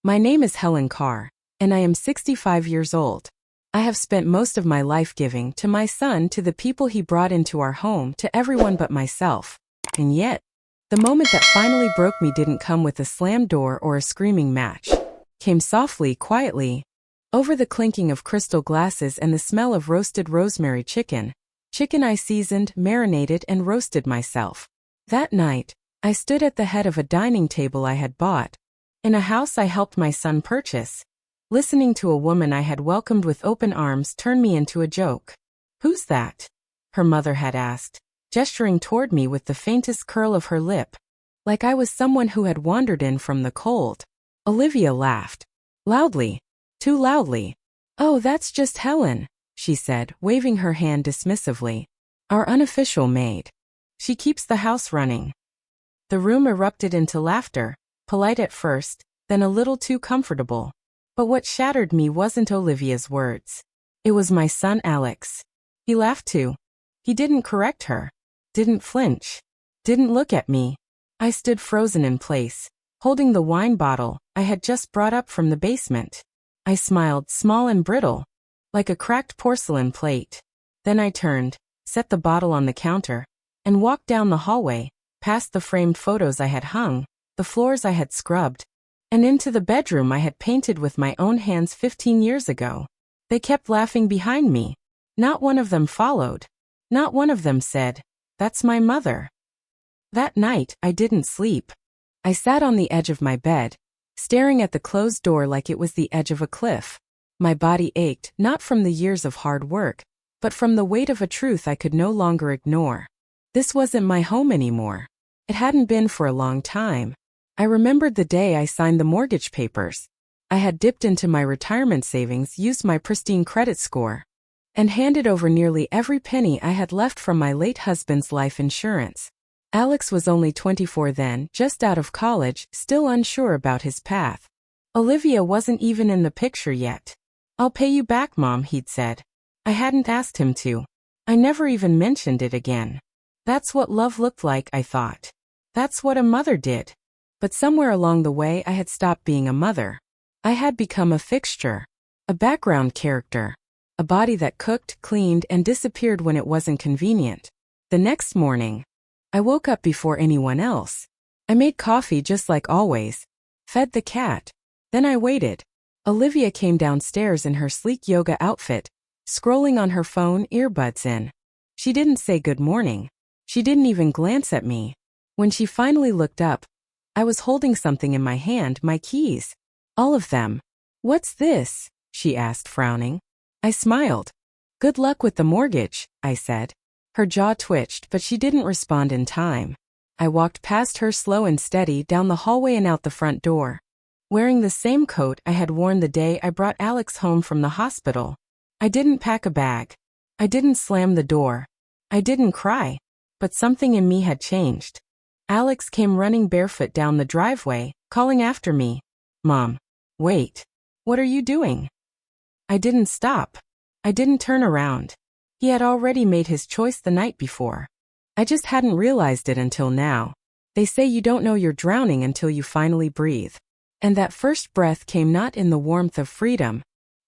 My name is Helen Carr, and I am 65 years old. I have spent most of my life giving to my son, to the people he brought into our home, to everyone but myself. And yet, the moment that finally broke me didn't come with a slammed door or a screaming match. Came softly, quietly, over the clinking of crystal glasses and the smell of roasted rosemary chicken I seasoned, marinated, and roasted myself. That night, I stood at the head of a dining table I had bought in a house I helped my son purchase, listening to a woman I had welcomed with open arms turn me into a joke. "Who's that?" her mother had asked, gesturing toward me with the faintest curl of her lip, like I was someone who had wandered in from the cold. Olivia laughed. Loudly. Too loudly. "Oh, that's just Helen," she said, waving her hand dismissively. "Our unofficial maid. She keeps the house running." The room erupted into laughter, polite at first, then a little too comfortable. But what shattered me wasn't Olivia's words. It was my son Alex. He laughed too. He didn't correct her. Didn't flinch. Didn't look at me. I stood frozen in place, holding the wine bottle I had just brought up from the basement. I smiled, small and brittle, like a cracked porcelain plate. Then I turned, set the bottle on the counter, and walked down the hallway, past the framed photos I had hung, the floors I had scrubbed, and into the bedroom I had painted with my own hands 15 years ago. They kept laughing behind me. Not one of them followed. Not one of them said, "That's my mother." That night, I didn't sleep. I sat on the edge of my bed, staring at the closed door like it was the edge of a cliff. My body ached, not from the years of hard work, but from the weight of a truth I could no longer ignore. This wasn't my home anymore. It hadn't been for a long time. I remembered the day I signed the mortgage papers. I had dipped into my retirement savings, used my pristine credit score, and handed over nearly every penny I had left from my late husband's life insurance. Alex was only 24 then, just out of college, still unsure about his path. Olivia wasn't even in the picture yet. "I'll pay you back, Mom," he'd said. I hadn't asked him to. I never even mentioned it again. That's what love looked like, I thought. That's what a mother did. But somewhere along the way I had stopped being a mother. I had become a fixture. A background character. A body that cooked, cleaned, and disappeared when it wasn't convenient. The next morning, I woke up before anyone else. I made coffee just like always. Fed the cat. Then I waited. Olivia came downstairs in her sleek yoga outfit, scrolling on her phone, earbuds in. She didn't say good morning. She didn't even glance at me. When she finally looked up, I was holding something in my hand, my keys. All of them. "What's this?" she asked, frowning. I smiled. "Good luck with the mortgage," I said. Her jaw twitched, but she didn't respond in time. I walked past her slow and steady down the hallway and out the front door, wearing the same coat I had worn the day I brought Alex home from the hospital. I didn't pack a bag. I didn't slam the door. I didn't cry. But something in me had changed. Alex came running barefoot down the driveway, calling after me. "Mom, wait. What are you doing?" I didn't stop. I didn't turn around. He had already made his choice the night before. I just hadn't realized it until now. They say you don't know you're drowning until you finally breathe. And that first breath came not in the warmth of freedom,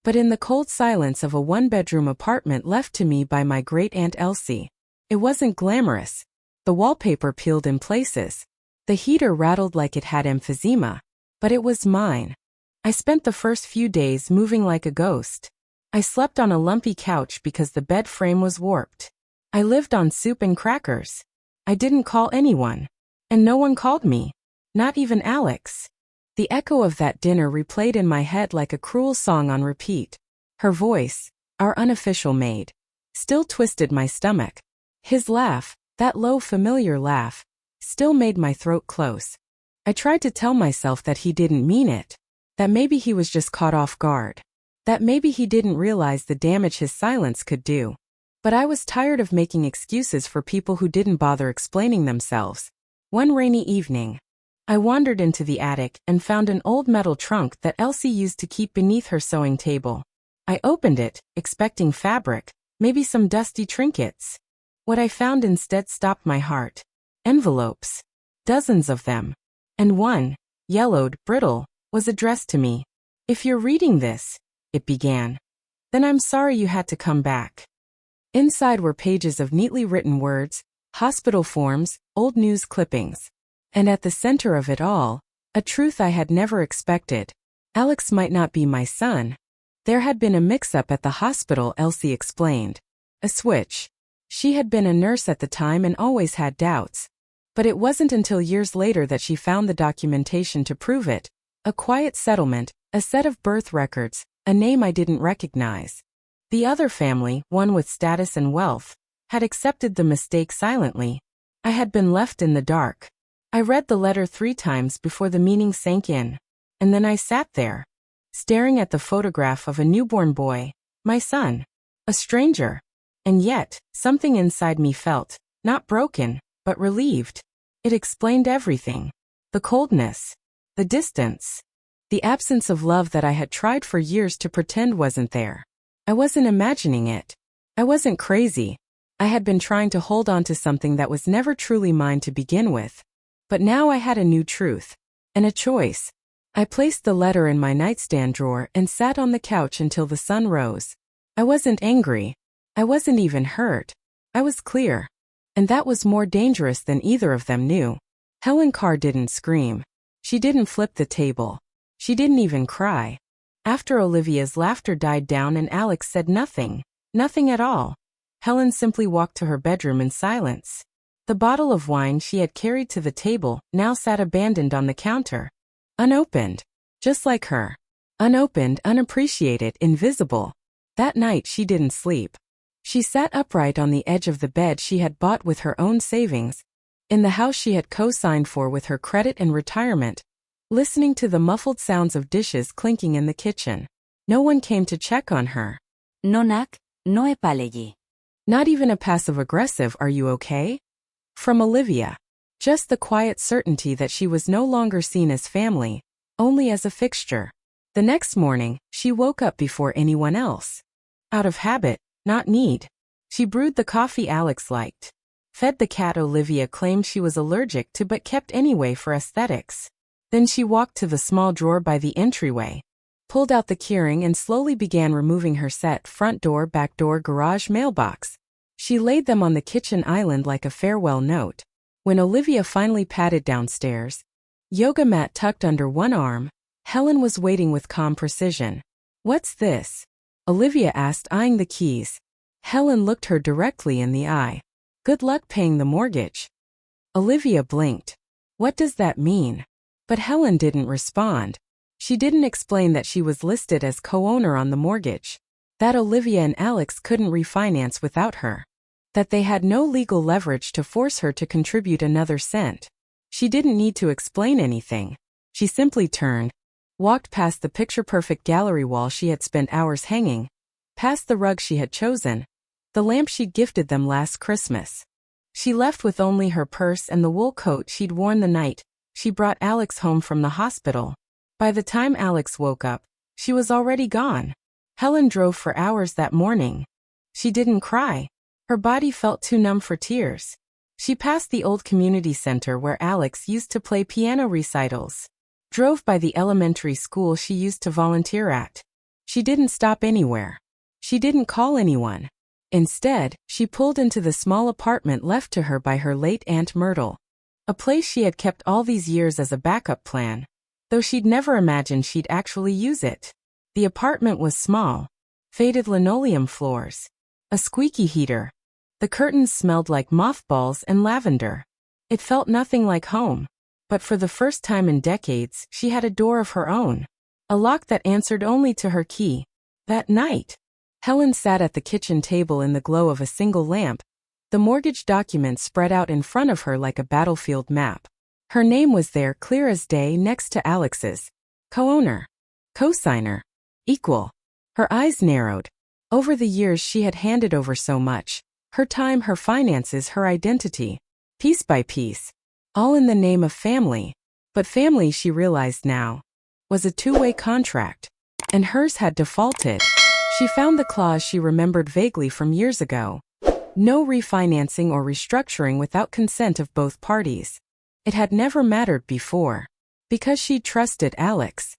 but in the cold silence of a one-bedroom apartment left to me by my great-aunt Elsie. It wasn't glamorous. The wallpaper peeled in places. The heater rattled like it had emphysema. But it was mine. I spent the first few days moving like a ghost. I slept on a lumpy couch because the bed frame was warped. I lived on soup and crackers. I didn't call anyone. And no one called me. Not even Alex. The echo of that dinner replayed in my head like a cruel song on repeat. Her voice, our unofficial maid, still twisted my stomach. His laugh, that low familiar laugh, still made my throat close. I tried to tell myself that he didn't mean it. That maybe he was just caught off guard. That maybe he didn't realize the damage his silence could do. But I was tired of making excuses for people who didn't bother explaining themselves. One rainy evening, I wandered into the attic and found an old metal trunk that Elsie used to keep beneath her sewing table. I opened it, expecting fabric, maybe some dusty trinkets. What I found instead stopped my heart. Envelopes. Dozens of them. And one, yellowed, brittle, was addressed to me. "If you're reading this," it began, "then I'm sorry you had to come back." Inside were pages of neatly written words, hospital forms, old news clippings. And at the center of it all, a truth I had never expected. Alex might not be my son. There had been a mix-up at the hospital, Elsie explained. A switch. She had been a nurse at the time and always had doubts. But it wasn't until years later that she found the documentation to prove it. A quiet settlement, a set of birth records, a name I didn't recognize. The other family, one with status and wealth, had accepted the mistake silently. I had been left in the dark. I read the letter 3 times before the meaning sank in. And then I sat there, staring at the photograph of a newborn boy, my son, a stranger. And yet, something inside me felt, not broken, but relieved. It explained everything. The coldness, the distance, the absence of love that I had tried for years to pretend wasn't there. I wasn't imagining it. I wasn't crazy. I had been trying to hold on to something that was never truly mine to begin with. But now I had a new truth. And a choice. I placed the letter in my nightstand drawer and sat on the couch until the sun rose. I wasn't angry. I wasn't even hurt. I was clear. And that was more dangerous than either of them knew. Helen Carr didn't scream. She didn't flip the table. She didn't even cry. After Olivia's laughter died down and Alex said nothing. Nothing at all. Helen simply walked to her bedroom in silence. The bottle of wine she had carried to the table now sat abandoned on the counter. Unopened. Just like her. Unopened, unappreciated, invisible. That night she didn't sleep. She sat upright on the edge of the bed she had bought with her own savings, in the house she had co-signed for with her credit and retirement, listening to the muffled sounds of dishes clinking in the kitchen. No one came to check on her. Nonak, no epalegi. Not even a passive-aggressive "Are you okay?" from Olivia. Just the quiet certainty that she was no longer seen as family, only as a fixture. The next morning, she woke up before anyone else. Out of habit, not need. She brewed the coffee Alex liked. Fed the cat Olivia claimed she was allergic to but kept anyway for aesthetics. Then she walked to the small drawer by the entryway, pulled out the keyring and slowly began removing her set front door, back door, garage, mailbox. She laid them on the kitchen island like a farewell note. When Olivia finally padded downstairs, yoga mat tucked under one arm, Helen was waiting with calm precision. "What's this?" Olivia asked, eyeing the keys. Helen looked her directly in the eye. "Good luck paying the mortgage." Olivia blinked. "What does that mean?" But Helen didn't respond. She didn't explain that she was listed as co-owner on the mortgage, that Olivia and Alex couldn't refinance without her, that they had no legal leverage to force her to contribute another cent. She didn't need to explain anything. She simply turned, walked past the picture-perfect gallery wall she had spent hours hanging, past the rug she had chosen, the lamp she'd gifted them last Christmas. She left with only her purse and the wool coat she'd worn the night she brought Alex home from the hospital. By the time Alex woke up, she was already gone. Helen drove for hours that morning. She didn't cry. Her body felt too numb for tears. She passed the old community center where Alex used to play piano recitals, drove by the elementary school she used to volunteer at. She didn't stop anywhere. She didn't call anyone. Instead, she pulled into the small apartment left to her by her late Aunt Myrtle, a place she had kept all these years as a backup plan, though she'd never imagined she'd actually use it. The apartment was small, faded linoleum floors, a squeaky heater. The curtains smelled like mothballs and lavender. It felt nothing like home. But for the first time in decades, she had a door of her own, a lock that answered only to her key. That night, Helen sat at the kitchen table in the glow of a single lamp, the mortgage documents spread out in front of her like a battlefield map. Her name was there clear as day next to Alex's. Co-owner, co-signer, equal. Her eyes narrowed. Over the years she had handed over so much. Her time, her finances, her identity. Piece by piece. All in the name of family. But family, she realized now, was a two-way contract. And hers had defaulted. She found the clause she remembered vaguely from years ago. No refinancing or restructuring without consent of both parties. It had never mattered before. Because she'd trusted Alex.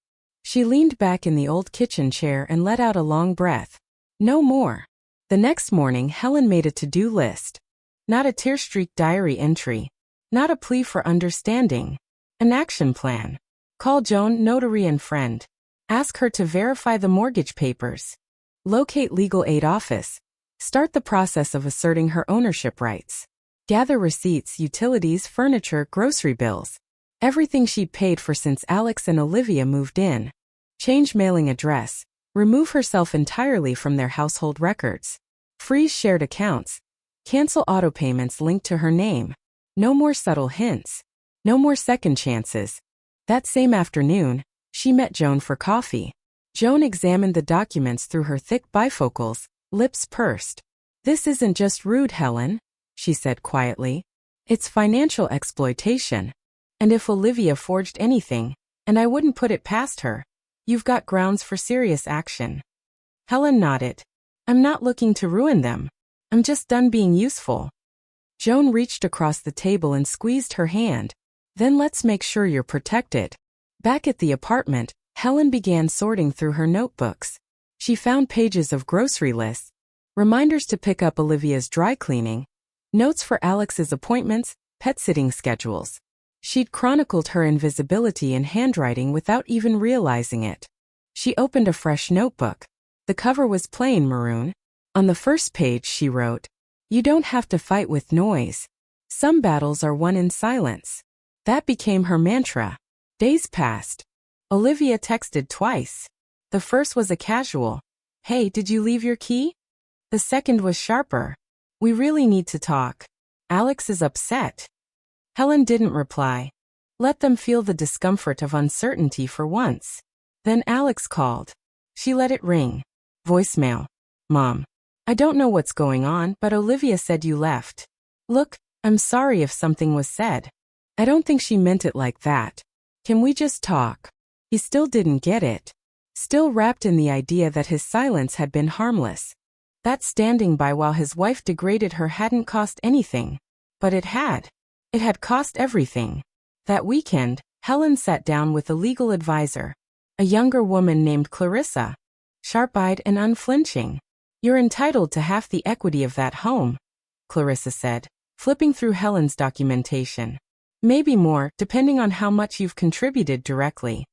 She leaned back in the old kitchen chair and let out a long breath. No more. The next morning, Helen made a to-do list. Not a tear-streaked diary entry. Not a plea for understanding. An action plan. Call Joan, notary and friend. Ask her to verify the mortgage papers. Locate legal aid office. Start the process of asserting her ownership rights. Gather receipts, utilities, furniture, grocery bills. Everything she'd paid for since Alex and Olivia moved in. Change mailing address. Remove herself entirely from their household records. Freeze shared accounts. Cancel auto payments linked to her name. No more subtle hints. No more second chances. That same afternoon, she met Joan for coffee. Joan examined the documents through her thick bifocals, lips pursed. This isn't just rude, Helen, she said quietly. It's financial exploitation. And if Olivia forged anything, and I wouldn't put it past her, you've got grounds for serious action. Helen nodded. I'm not looking to ruin them. I'm just done being useful. Joan reached across the table and squeezed her hand. Then let's make sure you're protected. Back at the apartment, Helen began sorting through her notebooks. She found pages of grocery lists, reminders to pick up Olivia's dry cleaning, notes for Alex's appointments, pet-sitting schedules. She'd chronicled her invisibility in handwriting without even realizing it. She opened a fresh notebook. The cover was plain maroon. On the first page she wrote, "You don't have to fight with noise. Some battles are won in silence." That became her mantra. Days passed. Olivia texted twice. The first was a casual, "Hey, did you leave your key?" The second was sharper. "We really need to talk. Alex is upset." Helen didn't reply. Let them feel the discomfort of uncertainty for once. Then Alex called. She let it ring. Voicemail. "Mom, I don't know what's going on, but Olivia said you left. Look, I'm sorry if something was said. I don't think she meant it like that. Can we just talk?" He still didn't get it. Still wrapped in the idea that his silence had been harmless. That standing by while his wife degraded her hadn't cost anything. But it had. It had cost everything. That weekend, Helen sat down with a legal advisor. A younger woman named Clarissa. Sharp-eyed and unflinching. "You're entitled to half the equity of that home," Clarissa said, flipping through Helen's documentation. "Maybe more, depending on how much you've contributed directly."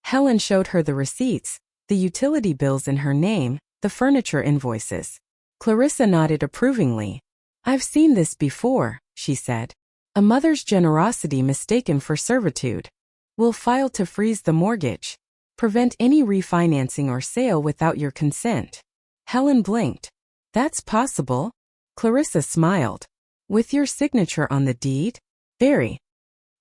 Helen showed her the receipts, the utility bills in her name, the furniture invoices. Clarissa nodded approvingly. "I've seen this before," she said. "A mother's generosity mistaken for servitude. We'll file to freeze the mortgage. Prevent any refinancing or sale without your consent." Helen blinked. "That's possible?" Clarissa smiled. "With your signature on the deed?" "Very."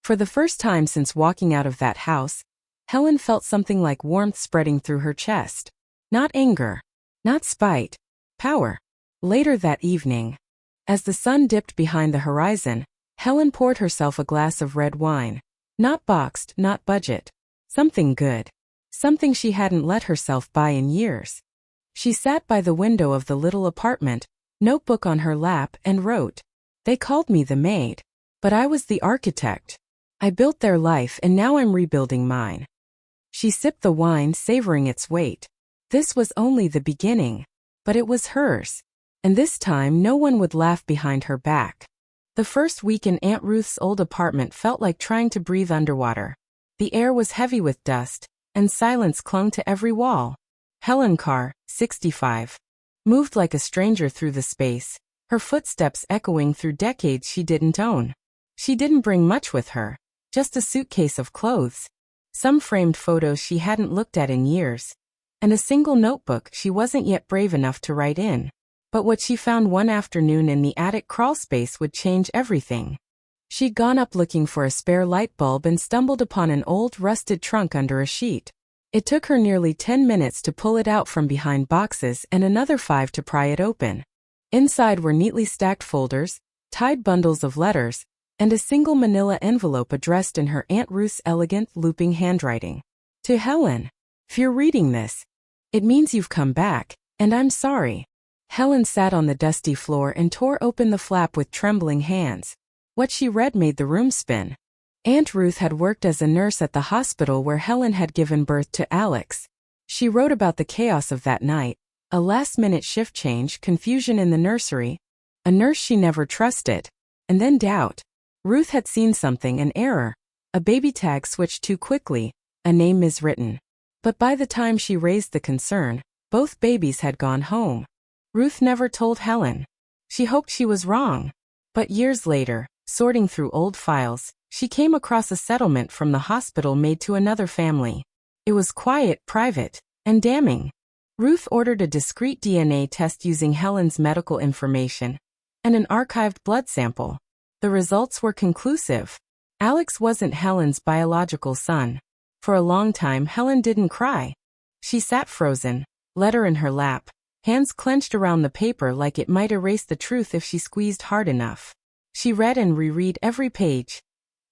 For the first time since walking out of that house, Helen felt something like warmth spreading through her chest. Not anger. Not spite. Power. Later that evening, as the sun dipped behind the horizon, Helen poured herself a glass of red wine. Not boxed, not budget. Something good. Something she hadn't let herself buy in years. She sat by the window of the little apartment, notebook on her lap, and wrote, "They called me the maid. But I was the architect. I built their life and now I'm rebuilding mine." She sipped the wine, savoring its weight. This was only the beginning. But it was hers. And this time no one would laugh behind her back. The first week in Aunt Ruth's old apartment felt like trying to breathe underwater. The air was heavy with dust, and silence clung to every wall. Helen Carr, 65, moved like a stranger through the space, her footsteps echoing through decades she didn't own. She didn't bring much with her, just a suitcase of clothes, some framed photos she hadn't looked at in years, and a single notebook she wasn't yet brave enough to write in. But what she found one afternoon in the attic crawlspace would change everything. She'd gone up looking for a spare light bulb and stumbled upon an old, rusted trunk under a sheet. It took her nearly 10 minutes to pull it out from behind boxes and another 5 to pry it open. Inside were neatly stacked folders, tied bundles of letters, and a single manila envelope addressed in her Aunt Ruth's elegant, looping handwriting. To Helen. "If you're reading this, it means you've come back, and I'm sorry." Helen sat on the dusty floor and tore open the flap with trembling hands. What she read made the room spin. Aunt Ruth had worked as a nurse at the hospital where Helen had given birth to Alex. She wrote about the chaos of that night, a last-minute shift change, confusion in the nursery, a nurse she never trusted, and then doubt. Ruth had seen something, an error, a baby tag switched too quickly, a name miswritten. But by the time she raised the concern, both babies had gone home. Ruth never told Helen. She hoped she was wrong. But years later, sorting through old files, she came across a settlement from the hospital made to another family. It was quiet, private, and damning. Ruth ordered a discreet DNA test using Helen's medical information and an archived blood sample. The results were conclusive. Alex wasn't Helen's biological son. For a long time, Helen didn't cry. She sat frozen, letter in her lap, hands clenched around the paper like it might erase the truth if she squeezed hard enough. She read and reread every page.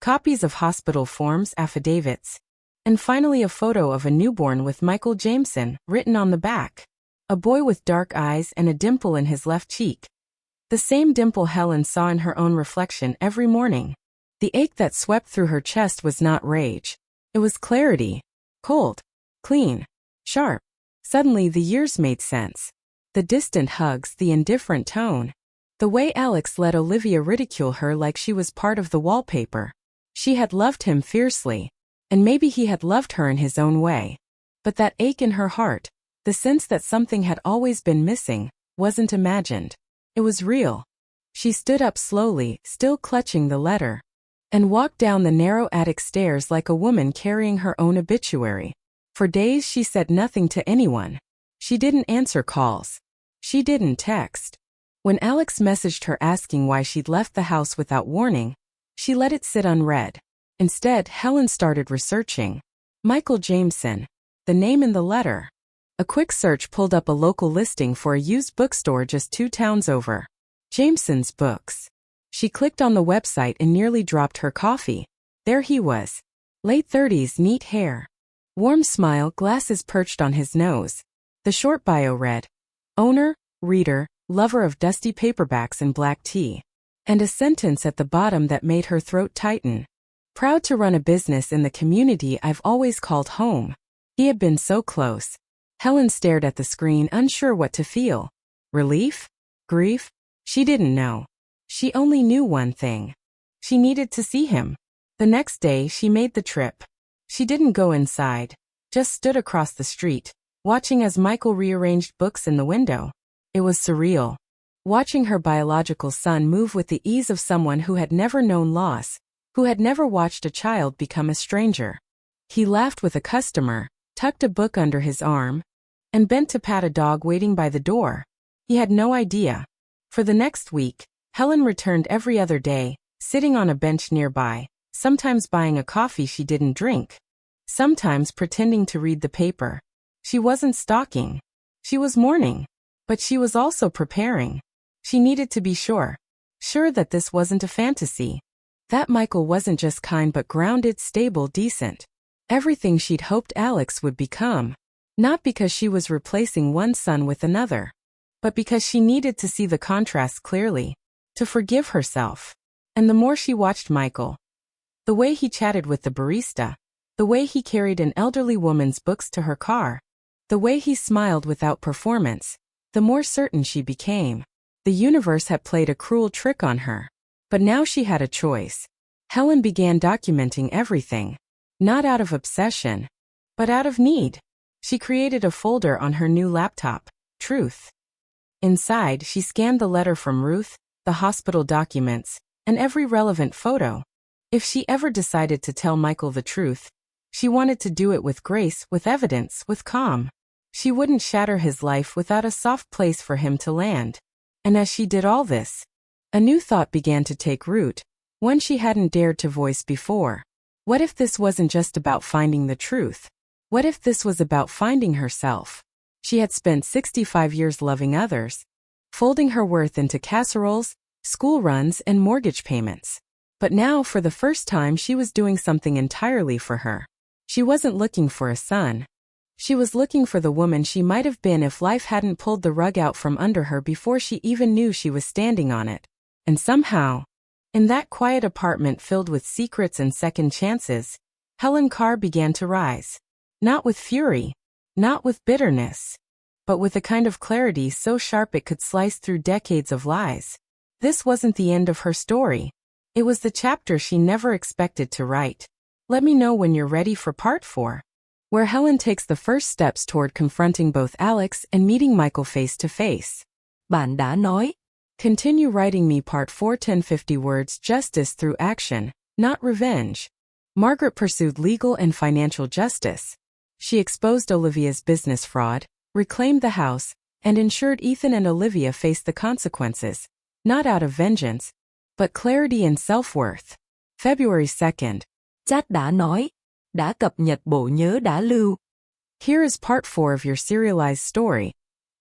Copies of hospital forms, affidavits, and finally a photo of a newborn with Michael Jameson written on the back. A boy with dark eyes and a dimple in his left cheek. The same dimple Helen saw in her own reflection every morning. The ache that swept through her chest was not rage. It was clarity. Cold. Clean. Sharp. Suddenly the years made sense. The distant hugs, the indifferent tone. The way Alex let Olivia ridicule her like she was part of the wallpaper. She had loved him fiercely. And maybe he had loved her in his own way. But that ache in her heart, the sense that something had always been missing, wasn't imagined. It was real. She stood up slowly, still clutching the letter, and walked down the narrow attic stairs like a woman carrying her own obituary. For days she said nothing to anyone. She didn't answer calls. She didn't text. When Alex messaged her asking why she'd left the house without warning, she let it sit unread. Instead, Helen started researching. Michael Jameson, the name in the letter. A quick search pulled up a local listing for a used bookstore just 2 towns over. Jameson's Books. She clicked on the website and nearly dropped her coffee. There he was. Late 30s, neat hair. Warm smile, glasses perched on his nose. The short bio read, owner, reader, lover of dusty paperbacks and black tea. And a sentence at the bottom that made her throat tighten. Proud to run a business in the community I've always called home. He had been so close. Helen stared at the screen, unsure what to feel. Relief? Grief? She didn't know. She only knew one thing. She needed to see him. The next day, she made the trip. She didn't go inside, just stood across the street, watching as Michael rearranged books in the window. It was surreal. Watching her biological son move with the ease of someone who had never known loss, who had never watched a child become a stranger. He laughed with a customer, tucked a book under his arm, and bent to pat a dog waiting by the door. He had no idea. For the next week, Helen returned every other day, sitting on a bench nearby, sometimes buying a coffee she didn't drink, sometimes pretending to read the paper. She wasn't stalking. She was mourning. But she was also preparing. She needed to be sure that this wasn't a fantasy. That Michael wasn't just kind but grounded, stable, decent. Everything she'd hoped Alex would become. Not because she was replacing one son with another, but because she needed to see the contrast clearly, to forgive herself. And the more she watched Michael, the way he chatted with the barista, the way he carried an elderly woman's books to her car, the way he smiled without performance, the more certain she became. The universe had played a cruel trick on her. But now she had a choice. Helen began documenting everything. Not out of obsession, but out of need. She created a folder on her new laptop, Truth. Inside, she scanned the letter from Ruth, the hospital documents, and every relevant photo. If she ever decided to tell Michael the truth, she wanted to do it with grace, with evidence, with calm. She wouldn't shatter his life without a soft place for him to land. And as she did all this, a new thought began to take root, one she hadn't dared to voice before. What if this wasn't just about finding the truth? What if this was about finding herself? She had spent 65 years loving others, folding her worth into casseroles, school runs, and mortgage payments. But now, for the first time, she was doing something entirely for her. She wasn't looking for a son. She was looking for the woman she might have been if life hadn't pulled the rug out from under her before she even knew she was standing on it. And somehow, In that quiet apartment filled with secrets and second chances, Helen Carr began to rise. Not with fury, not with bitterness, but with a kind of clarity so sharp it could slice through decades of lies. This wasn't the end of her story. It was the chapter she never expected to write. Let me know when you're ready for part 4, where Helen takes the first steps toward confronting both Alex and meeting Michael face to face. Bạn đã nói. Continue writing me part 4, 1050 words. Justice through action, not revenge. Margaret pursued legal and financial justice. She exposed Olivia's business fraud, reclaimed the house, and ensured Ethan and Olivia faced the consequences, not out of vengeance, but clarity and self-worth. February 2nd. Chat đã nói. Đã cập nhật bộ nhớ đã lưu. Here is part 4 of your serialized story,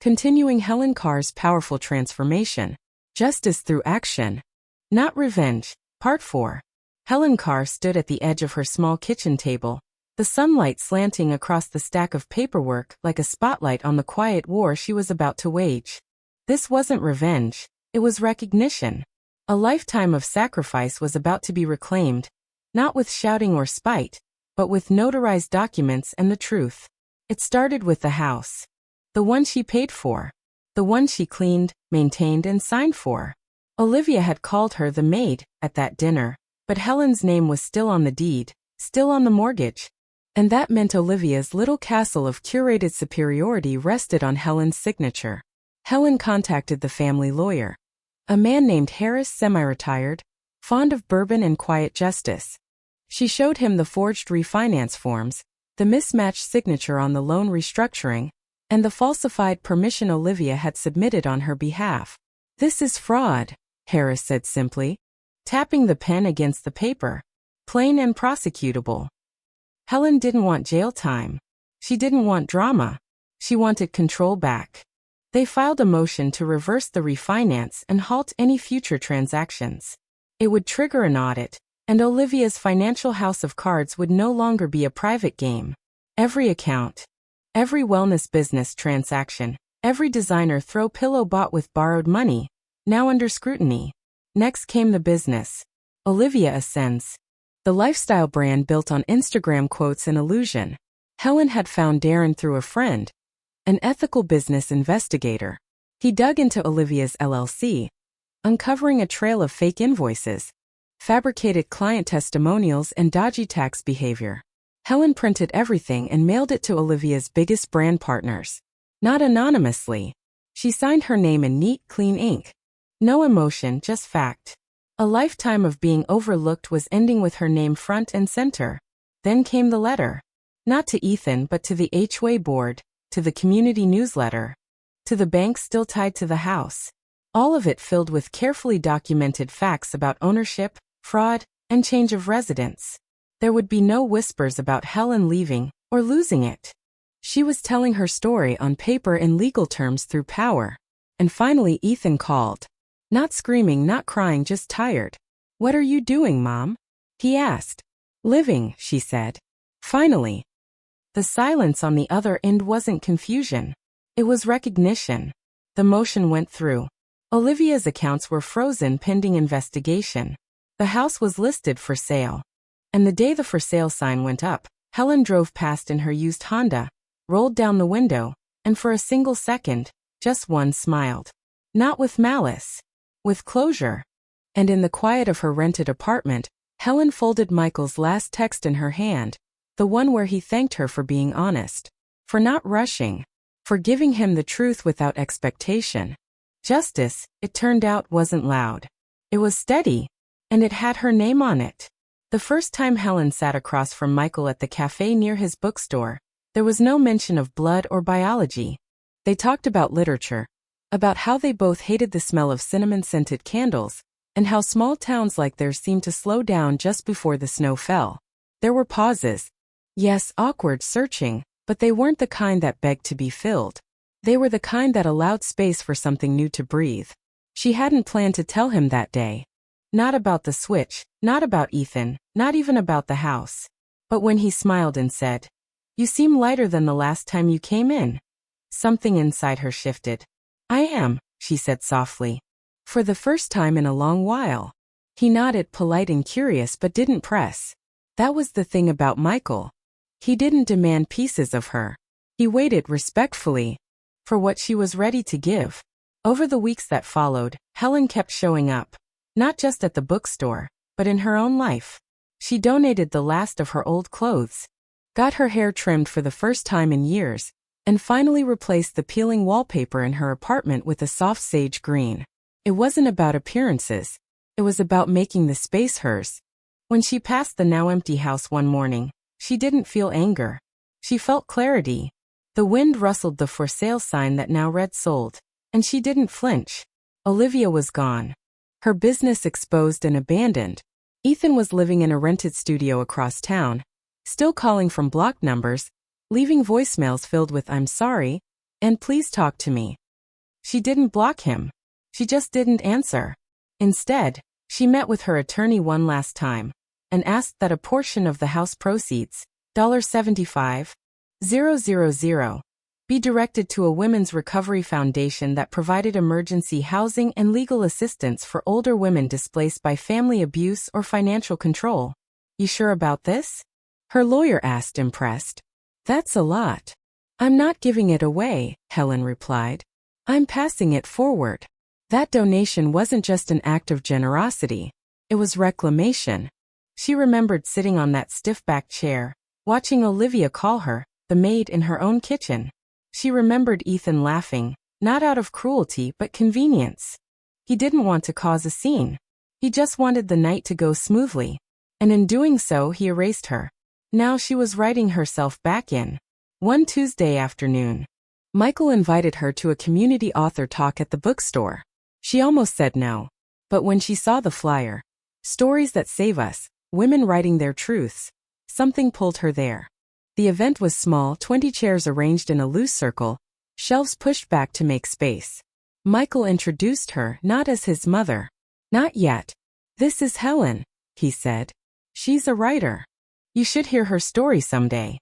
continuing Helen Carr's powerful transformation. Justice through action, not revenge. Part 4. Helen Carr stood at the edge of her small kitchen table, the sunlight slanting across the stack of paperwork like a spotlight on the quiet war she was about to wage. This wasn't revenge, it was recognition. A lifetime of sacrifice was about to be reclaimed, not with shouting or spite, but with notarized documents and the truth. It started with the house. The one she paid for. The one she cleaned, maintained, and signed for. Olivia had called her the maid at that dinner, but Helen's name was still on the deed, still on the mortgage. And that meant Olivia's little castle of curated superiority rested on Helen's signature. Helen contacted the family lawyer. A man named Harris, semi-retired, fond of bourbon and quiet justice. She showed him the forged refinance forms, the mismatched signature on the loan restructuring, and the falsified permission Olivia had submitted on her behalf. "This is fraud," Harris said simply, tapping the pen against the paper. "Plain and prosecutable." Helen didn't want jail time. She didn't want drama. She wanted control back. They filed a motion to reverse the refinance and halt any future transactions. It would trigger an audit, and Olivia's financial house of cards would no longer be a private game. Every account, every wellness business transaction, every designer throw pillow bought with borrowed money, now under scrutiny. Next came the business. Olivia Ascends. The lifestyle brand built on Instagram quotes and illusion. Helen had found Darren through a friend, an ethical business investigator. He dug into Olivia's LLC, uncovering a trail of fake invoices, fabricated client testimonials, and dodgy tax behavior. Helen printed everything and mailed it to Olivia's biggest brand partners. Not anonymously. She signed her name in neat, clean ink. No emotion, just fact. A lifetime of being overlooked was ending with her name front and center. Then came the letter. Not to Ethan but to the HOA board, to the community newsletter, to the bank still tied to the house. All of it filled with carefully documented facts about ownership, fraud, and change of residence. There would be no whispers about Helen leaving or losing it. She was telling her story on paper in legal terms through power. And finally Ethan called. Not screaming, not crying, just tired. "What are you doing, Mom?" he asked. "Living," she said. Finally. The silence on the other end wasn't confusion. It was recognition. The motion went through. Olivia's accounts were frozen pending investigation. The house was listed for sale. And the day the for sale sign went up, Helen drove past in her used Honda, rolled down the window, and for a single second, just one, smiled. Not with malice. With closure. And in the quiet of her rented apartment, Helen folded Michael's last text in her hand, the one where he thanked her for being honest, for not rushing, for giving him the truth without expectation. Justice, it turned out, wasn't loud. It was steady, and it had her name on it. The first time Helen sat across from Michael at the cafe near his bookstore, there was no mention of blood or biology. They talked about literature, about how they both hated the smell of cinnamon-scented candles, and how small towns like theirs seemed to slow down just before the snow fell. There were pauses. Yes, awkward, searching, but they weren't the kind that begged to be filled. They were the kind that allowed space for something new to breathe. She hadn't planned to tell him that day. Not about the switch, not about Ethan, not even about the house. But when he smiled and said, "You seem lighter than the last time you came in," something inside her shifted. "I am," she said softly. For the first time in a long while. He nodded, polite and curious, but didn't press. That was the thing about Michael. He didn't demand pieces of her. He waited respectfully for what she was ready to give. Over the weeks that followed, Helen kept showing up, not just at the bookstore, but in her own life. She donated the last of her old clothes, got her hair trimmed for the first time in years, and finally replaced the peeling wallpaper in her apartment with a soft sage green. It wasn't about appearances. It was about making the space hers. When she passed the now empty house one morning, she didn't feel anger. She felt clarity. The wind rustled the for sale sign that now read sold, and she didn't flinch. Olivia was gone. Her business exposed and abandoned. Ethan was living in a rented studio across town, still calling from block numbers, leaving voicemails filled with "I'm sorry" and "please talk to me." She didn't block him. She just didn't answer. Instead, she met with her attorney one last time and asked that a portion of the house proceeds, $75,000, be directed to a women's recovery foundation that provided emergency housing and legal assistance for older women displaced by family abuse or financial control. "You sure about this?" her lawyer asked, impressed. "That's a lot." "I'm not giving it away," Helen replied. "I'm passing it forward." That donation wasn't just an act of generosity. It was reclamation. She remembered sitting on that stiff-backed chair, watching Olivia call her, the maid in her own kitchen. She remembered Ethan laughing, not out of cruelty but convenience. He didn't want to cause a scene. He just wanted the night to go smoothly. And in doing so, he erased her. Now she was writing herself back in. One Tuesday afternoon, Michael invited her to a community author talk at the bookstore. She almost said no. But when she saw the flyer, "Stories That Save Us, Women Writing Their Truths," something pulled her there. The event was small, 20 chairs arranged in a loose circle, shelves pushed back to make space. Michael introduced her not as his mother. "Not yet. This is Helen," he said. "She's a writer. You should hear her story someday."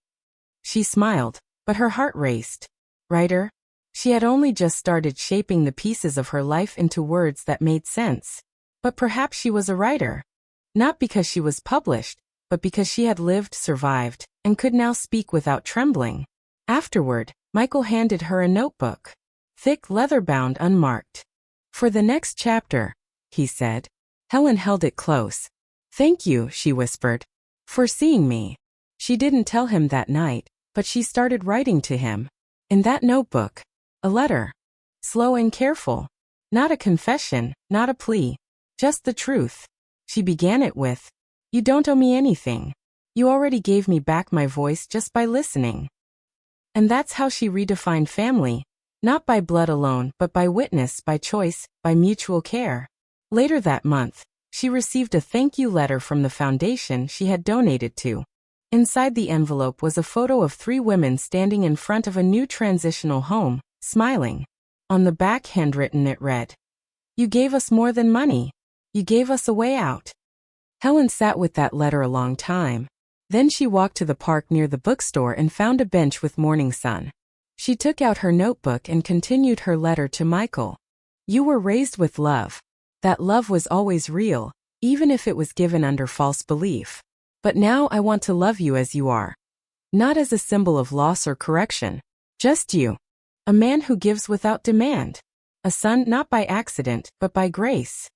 She smiled, but her heart raced. Writer? She had only just started shaping the pieces of her life into words that made sense. But perhaps she was a writer. Not because she was published, but because she had lived, survived, and could now speak without trembling. Afterward, Michael handed her a notebook. Thick, leather-bound, unmarked. "For the next chapter," he said. Helen held it close. "Thank you," she whispered, "for seeing me." She didn't tell him that night, but she started writing to him. In that notebook, a letter. Slow and careful. Not a confession, not a plea. Just the truth. She began it with, "You don't owe me anything. You already gave me back my voice just by listening." And that's how she redefined family. Not by blood alone, but by witness, by choice, by mutual care. Later that month, she received a thank you letter from the foundation she had donated to. Inside the envelope was a photo of 3 women standing in front of a new transitional home, smiling. On the back, handwritten, it read, "You gave us more than money. You gave us a way out." Helen sat with that letter a long time. Then she walked to the park near the bookstore and found a bench with morning sun. She took out her notebook and continued her letter to Michael. "You were raised with love. That love was always real, even if it was given under false belief. But now I want to love you as you are. Not as a symbol of loss or correction. Just you. A man who gives without demand. A son not by accident, but by grace."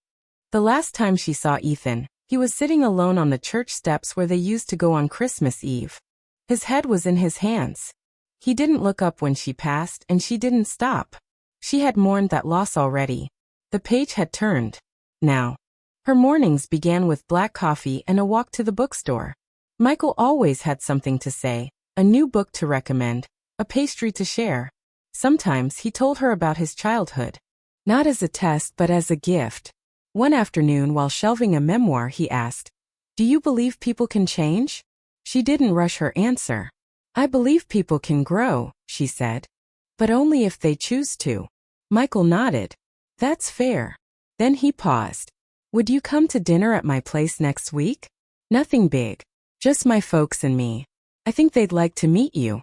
The last time she saw Ethan, he was sitting alone on the church steps where they used to go on Christmas Eve. His head was in his hands. He didn't look up when she passed, and she didn't stop. She had mourned that loss already. The page had turned. Now, her mornings began with black coffee and a walk to the bookstore. Michael always had something to say, a new book to recommend, a pastry to share. Sometimes he told her about his childhood. Not as a test, but as a gift. One afternoon, while shelving a memoir, he asked, "Do you believe people can change?" She didn't rush her answer. "I believe people can grow," she said. "But only if they choose to." Michael nodded. "That's fair." Then he paused. "Would you come to dinner at my place next week? Nothing big. Just my folks and me. I think they'd like to meet you."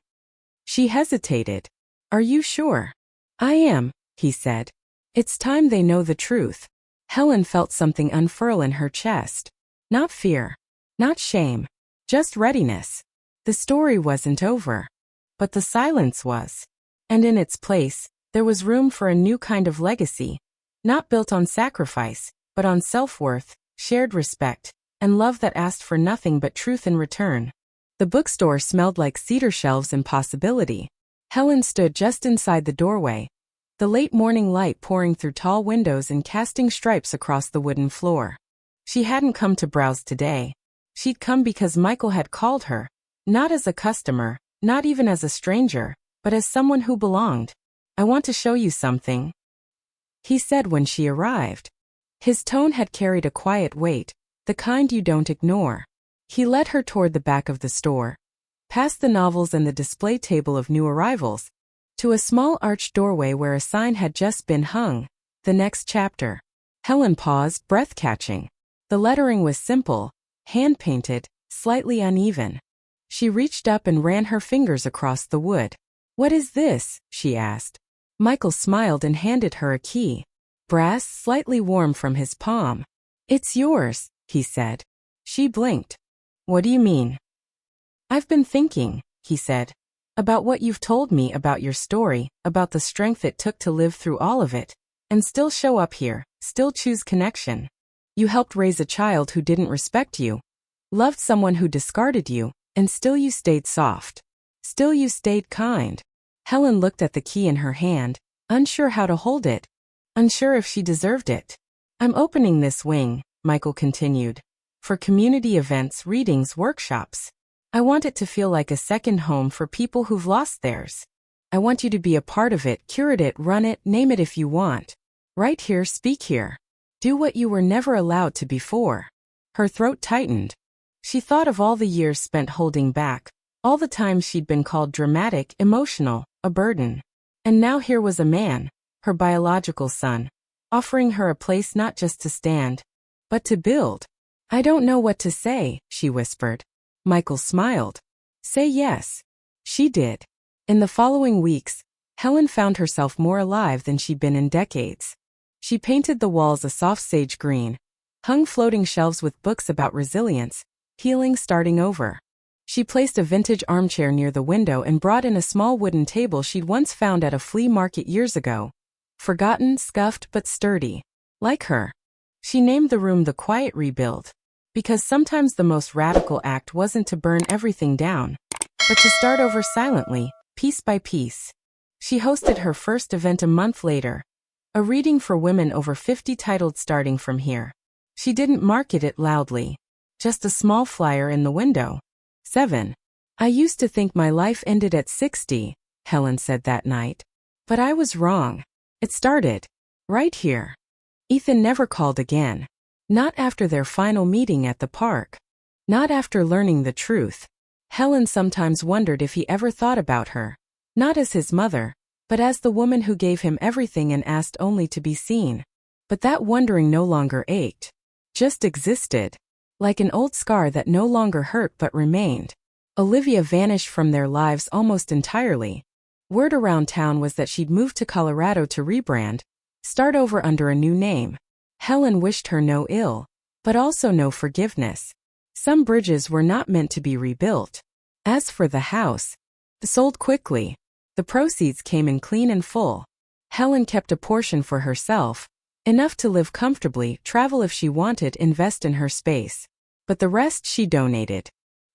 She hesitated. "Are you sure?" "I am," he said. "It's time they know the truth." Helen felt something unfurl in her chest. Not fear. Not shame. Just readiness. The story wasn't over. But the silence was. And in its place, there was room for a new kind of legacy. Not built on sacrifice, but on self-worth, shared respect, and love that asked for nothing but truth in return. The bookstore smelled like cedar shelves and possibility. Helen stood just inside the doorway, the late morning light pouring through tall windows and casting stripes across the wooden floor. She hadn't come to browse today. She'd come because Michael had called her, not as a customer, not even as a stranger, but as someone who belonged. "I want to show you something," he said when she arrived. His tone had carried a quiet weight, the kind you don't ignore. He led her toward the back of the store, past the novels and the display table of new arrivals, to a small arched doorway where a sign had just been hung, "The next chapter." Helen paused, breath-catching. The lettering was simple, hand-painted, slightly uneven. She reached up and ran her fingers across the wood. "What is this?" she asked. Michael smiled and handed her a key. Brass, slightly warm from his palm. "It's yours," he said. She blinked. "What do you mean?" "I've been thinking," he said, "about what you've told me about your story, about the strength it took to live through all of it, and still show up here, still choose connection. You helped raise a child who didn't respect you, loved someone who discarded you, and still you stayed soft. Still you stayed kind." Helen looked at the key in her hand, unsure how to hold it, unsure if she deserved it. "I'm opening this wing," Michael continued, "for community events, readings, workshops. I want it to feel like a second home for people who've lost theirs. I want you to be a part of it, curate it, run it, name it if you want. Write here, speak here. Do what you were never allowed to before." Her throat tightened. She thought of all the years spent holding back, all the times she'd been called dramatic, emotional, a burden. And now here was a man, her biological son, offering her a place not just to stand, but to build. "I don't know what to say," she whispered. Michael smiled. "Say yes." She did. In the following weeks, Helen found herself more alive than she'd been in decades. She painted the walls a soft sage green, hung floating shelves with books about resilience, healing, starting over. She placed a vintage armchair near the window and brought in a small wooden table she'd once found at a flea market years ago. Forgotten, scuffed, but sturdy. Like her. She named the room the Quiet Rebuild, because sometimes the most radical act wasn't to burn everything down, but to start over silently, piece by piece. She hosted her first event a month later, a reading for women over 50 titled Starting From Here. She didn't market it loudly, just a small flyer in the window. 7. "I used to think my life ended at 60, Helen said that night. But I was wrong. It started right here." Ethan never called again. Not after their final meeting at the park. Not after learning the truth. Helen sometimes wondered if he ever thought about her. Not as his mother, but as the woman who gave him everything and asked only to be seen. But that wondering no longer ached. Just existed. Like an old scar that no longer hurt but remained. Olivia vanished from their lives almost entirely. Word around town was that she'd moved to Colorado to rebrand, start over under a new name. Helen wished her no ill, but also no forgiveness. Some bridges were not meant to be rebuilt. As for the house, it sold quickly. The proceeds came in clean and full. Helen kept a portion for herself, enough to live comfortably, travel if she wanted, invest in her space. But the rest she donated.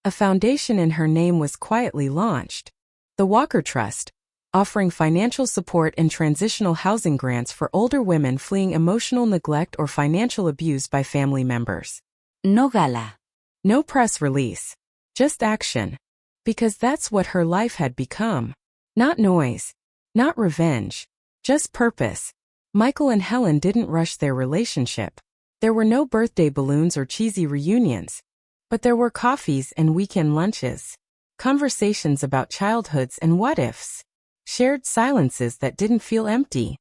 A foundation in her name was quietly launched. The Walker Trust, offering financial support and transitional housing grants for older women fleeing emotional neglect or financial abuse by family members. No gala. No press release. Just action. Because that's what her life had become. Not noise. Not revenge. Just purpose. Michael and Helen didn't rush their relationship. There were no birthday balloons or cheesy reunions. But there were coffees and weekend lunches. Conversations about childhoods and what-ifs. Shared silences that didn't feel empty.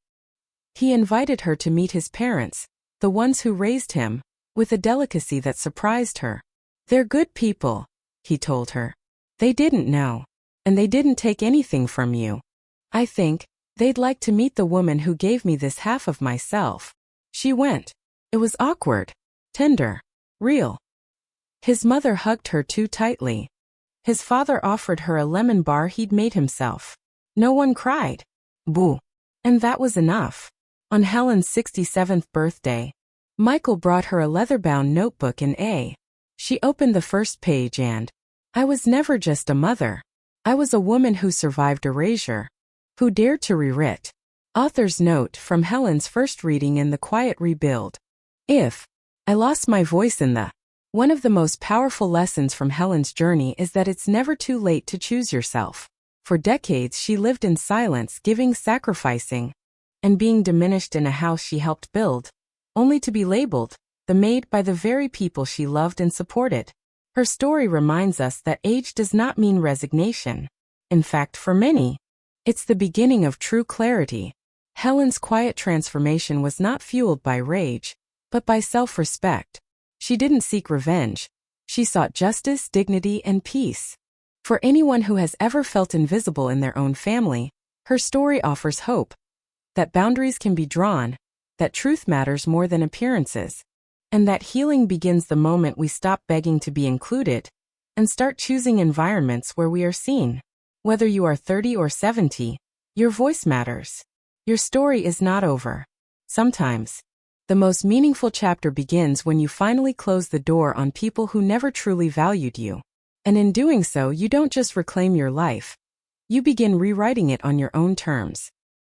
He invited her to meet his parents, the ones who raised him, with a delicacy that surprised her. "They're good people," he told her. "They didn't know. And they didn't take anything from you. I think they'd like to meet the woman who gave me this half of myself." She went. It was awkward, tender, real. His mother hugged her too tightly. His father offered her a lemon bar he'd made himself. No one cried. Boo. And that was enough. On Helen's 67th birthday, Michael brought her a leather-bound notebook in A. She opened the first page and, I was never just a mother. I was a woman who survived erasure, who dared to rewrite. Author's note from Helen's first reading in The Quiet Rebuild. If I lost my voice in the one of the most powerful lessons from Helen's journey is that it's never too late to choose yourself. For decades she lived in silence, giving, sacrificing, and being diminished in a house she helped build, only to be labeled the maid by the very people she loved and supported. Her story reminds us that age does not mean resignation. In fact, for many, it's the beginning of true clarity. Helen's quiet transformation was not fueled by rage, but by self-respect. She didn't seek revenge. She sought justice, dignity, and peace. For anyone who has ever felt invisible in their own family, her story offers hope. That boundaries can be drawn, that truth matters more than appearances, and that healing begins the moment we stop begging to be included and start choosing environments where we are seen. Whether you are 30 or 70, your voice matters. Your story is not over. Sometimes, the most meaningful chapter begins when you finally close the door on people who never truly valued you. And in doing so, you don't just reclaim your life. You begin rewriting it on your own terms.